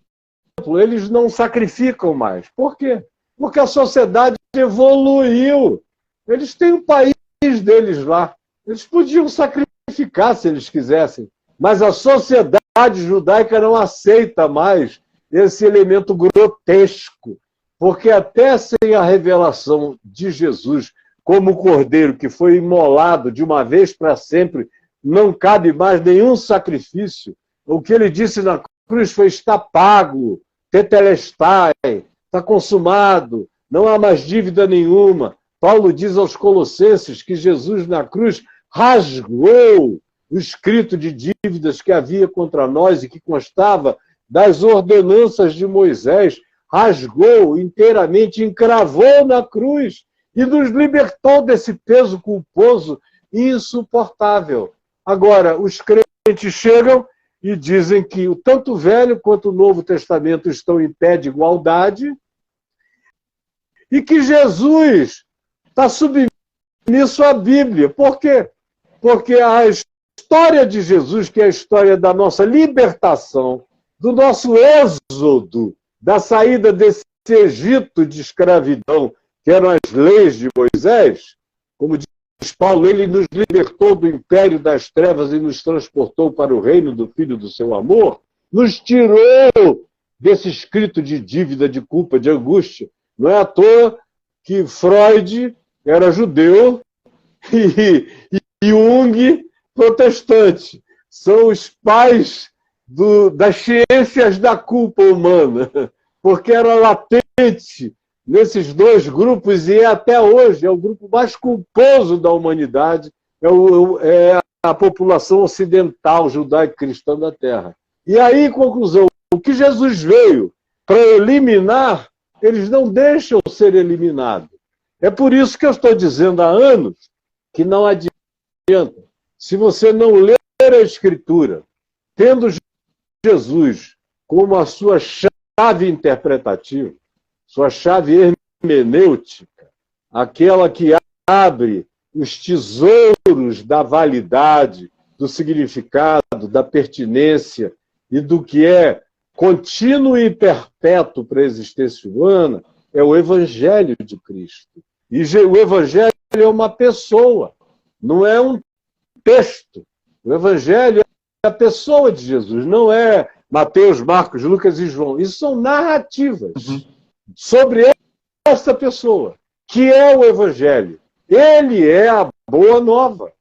eles não sacrificam mais. Por quê? Porque a sociedade evoluiu. Eles têm o país deles lá. Eles podiam sacrificar se eles quisessem, mas a sociedade judaica não aceita mais esse elemento grotesco, porque até sem a revelação de Jesus como o cordeiro que foi imolado de uma vez para sempre, não cabe mais nenhum sacrifício. O que ele disse na cruz foi: está pago, tetelestai, está consumado, não há mais dívida nenhuma. Paulo diz aos Colossenses que Jesus na cruz rasgou o escrito de dívidas que havia contra nós e que constava das ordenanças de Moisés, rasgou inteiramente, encravou na cruz e nos libertou desse peso culposo e insuportável. Agora, os crentes chegam e dizem que tanto o Velho quanto o Novo Testamento estão em pé de igualdade e que Jesus está submisso à Bíblia. Por quê? Porque a história de Jesus, que é a história da nossa libertação, do nosso êxodo, da saída desse Egito de escravidão, que eram as leis de Moisés, como diz Paulo, ele nos libertou do império das trevas e nos transportou para o reino do Filho do seu amor, nos tirou desse escrito de dívida, de culpa, de angústia. Não é à toa que Freud era judeu e Jung protestante. São os pais das ciências da culpa humana, porque era latente nesses dois grupos, e até hoje é o grupo mais culposo da humanidade, é a população ocidental judaico-cristã da Terra. E aí, em conclusão, o que Jesus veio para eliminar, eles não deixam ser eliminados. É por isso que eu estou dizendo há anos que não adianta. Se você não ler a Escritura, tendo Jesus como a sua chave interpretativa, sua chave hermenêutica, aquela que abre os tesouros da validade, do significado, da pertinência e do que é contínuo e perpétuo para a existência humana, é o Evangelho de Cristo. E o Evangelho é uma pessoa, não é um texto. O Evangelho é a pessoa de Jesus, não é Mateus, Marcos, Lucas e João. Isso são narrativas sobre essa pessoa, que é o Evangelho. Ele é a boa nova.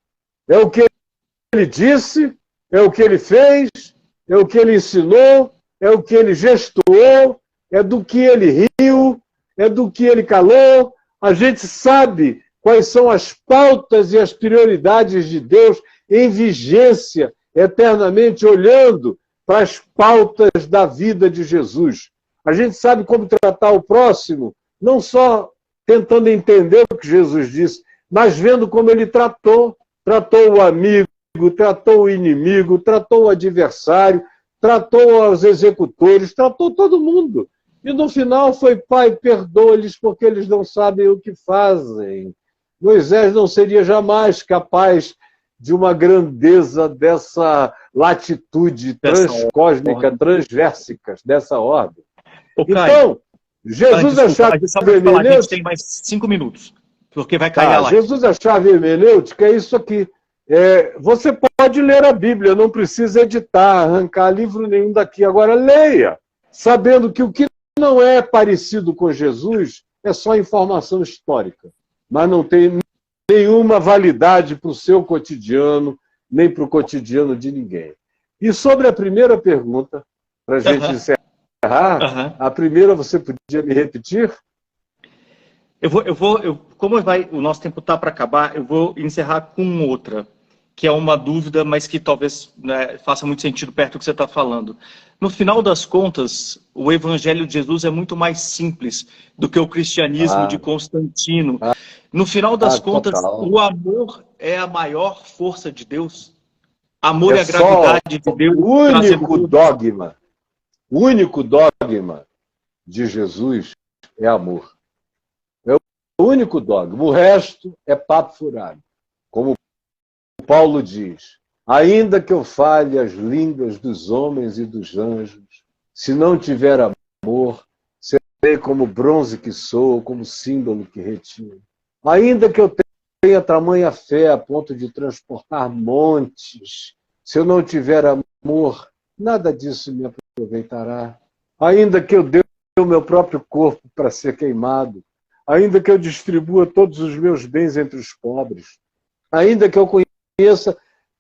É o que ele disse, é o que ele fez, é o que ele ensinou, é o que ele gestuou, é do que ele riu, é do que ele calou. A gente sabe quais são as pautas e as prioridades de Deus em vigência, eternamente olhando para as pautas da vida de Jesus. A gente sabe como tratar o próximo, não só tentando entender o que Jesus disse, mas vendo como ele tratou. Tratou o amigo, tratou o inimigo, tratou o adversário, tratou os executores, tratou todo mundo. E no final foi: Pai, perdoa-lhes porque eles não sabem o que fazem. Moisés não seria jamais capaz de uma grandeza dessa latitude transcósmica, transversica, dessa ordem. Então, Jesus é chave hermenêutica. A gente tem mais 5 minutos, porque vai cair a live. Jesus é chave hermenêutica, é isso aqui. Você pode ler a Bíblia, não precisa editar, arrancar livro nenhum daqui. Agora, leia, sabendo que o que não é parecido com Jesus é só informação histórica, mas não tem nenhuma validade para o seu cotidiano, nem para o cotidiano de ninguém. E sobre a primeira pergunta, para a gente encerrar, a primeira você podia me repetir? Como o nosso tempo está para acabar, eu vou encerrar com outra. que é uma dúvida, mas que talvez, né, faça muito sentido perto do que você está falando. No final das contas, o Evangelho de Jesus é muito mais simples do que o cristianismo de Constantino. No final das contas, total. o amor é a maior força de Deus. Amor É e a só gravidade de Deus. o único dogma de Jesus é amor. É o único dogma. O resto é papo furado. Como Paulo diz, ainda que eu fale as línguas dos homens e dos anjos, se não tiver amor, serei como bronze que sou, como símbolo que retiro. Ainda que eu tenha tamanha fé a ponto de transportar montes, se eu não tiver amor, nada disso me aproveitará. Ainda que eu dê o meu próprio corpo para ser queimado, ainda que eu distribua todos os meus bens entre os pobres, ainda que eu conheça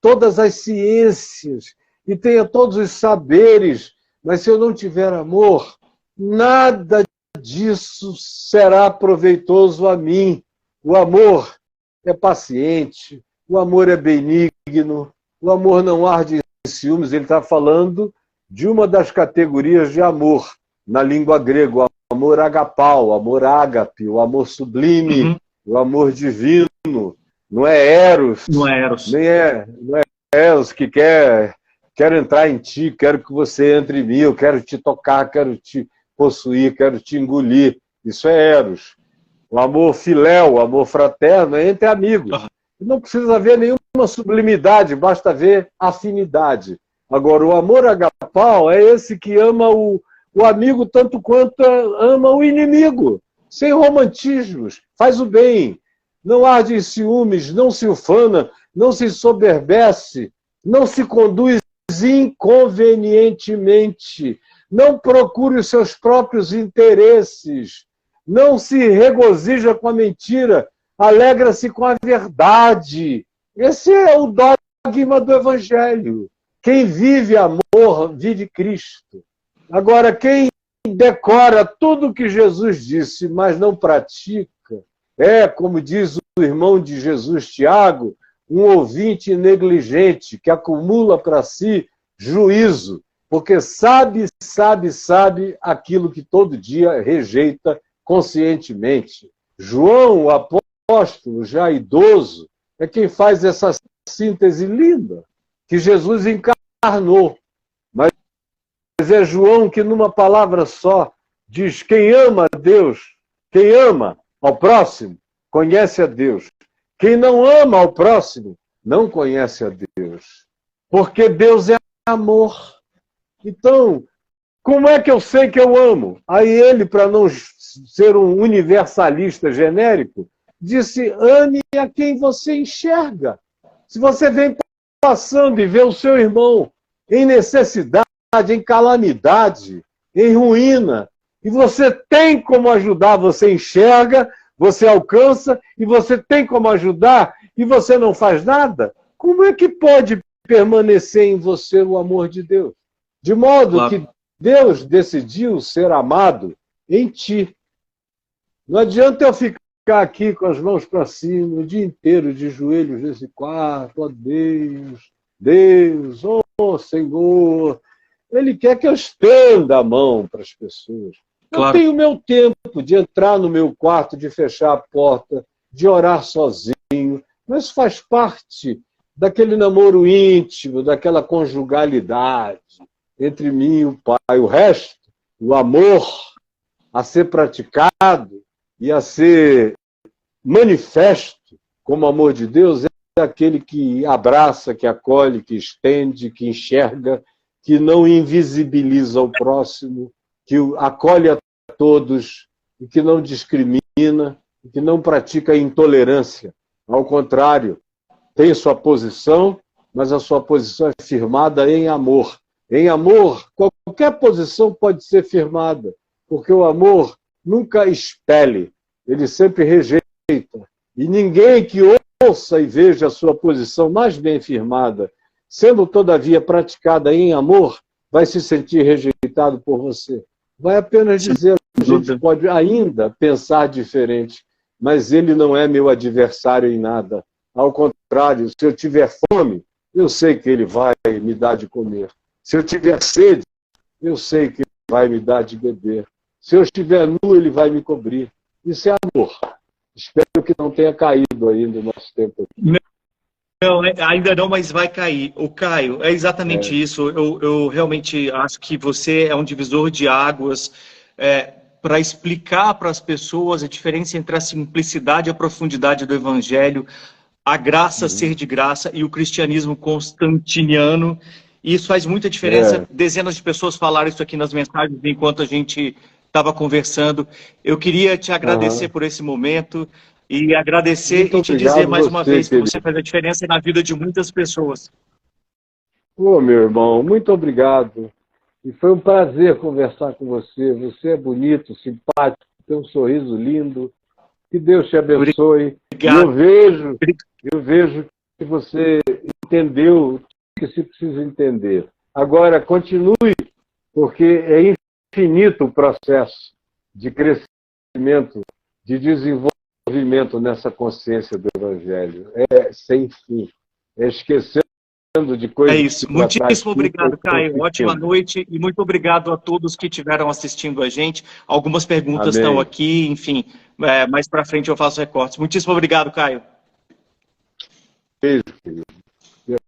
todas as ciências e tenha todos os saberes, mas se eu não tiver amor, nada disso será proveitoso a mim. O amor é paciente, o amor é benigno, o amor não arde em ciúmes. Ele está falando de uma das categorias de amor na língua grega, o amor agapau, o amor ágape, o amor sublime, o amor divino. Não é Eros, não é Eros. não é Eros que quer entrar em ti, quero que você entre em mim, eu quero te tocar, quero te possuir, quero te engolir. Isso é Eros. O amor filéu, o amor fraterno é entre amigos. Não precisa haver nenhuma sublimidade, basta haver afinidade. Agora, o amor agapau é esse que ama o amigo tanto quanto ama o inimigo, sem romantismos, faz o bem, não arde em ciúmes, não se ufana, não se soberbece, não se conduz inconvenientemente, não procure os seus próprios interesses, não se regozija com a mentira, alegra-se com a verdade. Esse é o dogma do Evangelho. Quem vive amor, vive Cristo. Agora, quem decora tudo o que Jesus disse, mas não pratica, é, como diz o irmão de Jesus, Tiago, um ouvinte negligente que acumula para si juízo, porque sabe aquilo que todo dia rejeita conscientemente. João, o apóstolo, já idoso, é quem faz essa síntese linda, que Jesus encarnou. Mas é João que, numa palavra só, diz: quem ama a Deus, quem ama ao próximo, conhece a Deus. Quem não ama ao próximo, não conhece a Deus. Porque Deus é amor. Então, como é que eu sei que eu amo? Aí ele, para não ser um universalista genérico, disse: ame a quem você enxerga. Se você vem passando e vê o seu irmão em necessidade, em calamidade, em ruína, e você tem como ajudar, você enxerga, você alcança, e você tem como ajudar, e você não faz nada, como é que pode permanecer em você o amor de Deus? De modo que Deus decidiu ser amado em ti. Não adianta eu ficar aqui com as mãos para cima o dia inteiro, de joelhos nesse quarto, ó Deus, Deus, ó Senhor. Ele quer que eu estenda a mão para as pessoas. Eu tenho meu tempo de entrar no meu quarto, de fechar a porta, de orar sozinho, mas faz parte daquele namoro íntimo, daquela conjugalidade entre mim e o Pai. O resto, o amor a ser praticado e a ser manifesto como amor de Deus, é aquele que abraça, que acolhe, que estende, que enxerga, que não invisibiliza o próximo, que acolhe a todos e que não discrimina, que não pratica intolerância. Ao contrário, tem sua posição, mas a sua posição é firmada em amor. Em amor, qualquer posição pode ser firmada, porque o amor nunca expele, ele sempre rejeita. E ninguém que ouça e veja a sua posição mais bem firmada, sendo todavia praticada em amor, vai se sentir rejeitado por você. Vai apenas dizer: a gente pode ainda pensar diferente, mas ele não é meu adversário em nada. Ao contrário, contrário, se eu tiver fome, eu sei que ele vai me dar de comer. Se eu tiver sede, eu sei que ele vai me dar de beber. Se eu estiver nu, ele vai me cobrir. Isso é amor. Espero que não tenha caído ainda o nosso tempo. Não, ainda não, mas vai cair. O Caio, é exatamente isso. Eu realmente acho que você é um divisor de águas para explicar para as pessoas a diferença entre a simplicidade e a profundidade do Evangelho, a graça ser de graça e o cristianismo constantiniano. E isso faz muita diferença. Dezenas de pessoas falaram isso aqui nas mensagens enquanto a gente estava conversando. Eu queria te agradecer por esse momento. E agradecer Muito e te dizer mais uma vez que querido. você faz a diferença na vida de muitas pessoas. Ô, meu irmão, muito obrigado. E foi um prazer conversar com você. Você é bonito, simpático, tem um sorriso lindo. Que Deus te abençoe. Obrigado. E eu vejo que você entendeu o que se precisa entender. Agora, continue, porque é infinito o processo de crescimento, de desenvolvimento nessa consciência do Evangelho. É sem fim. É esquecendo de coisas. É isso. Muitíssimo obrigado, Caio. Ótima noite e muito obrigado a todos que estiveram assistindo a gente. Algumas perguntas estão aqui, enfim, mais para frente eu faço recortes. Muitíssimo obrigado, Caio. Beijo, querido.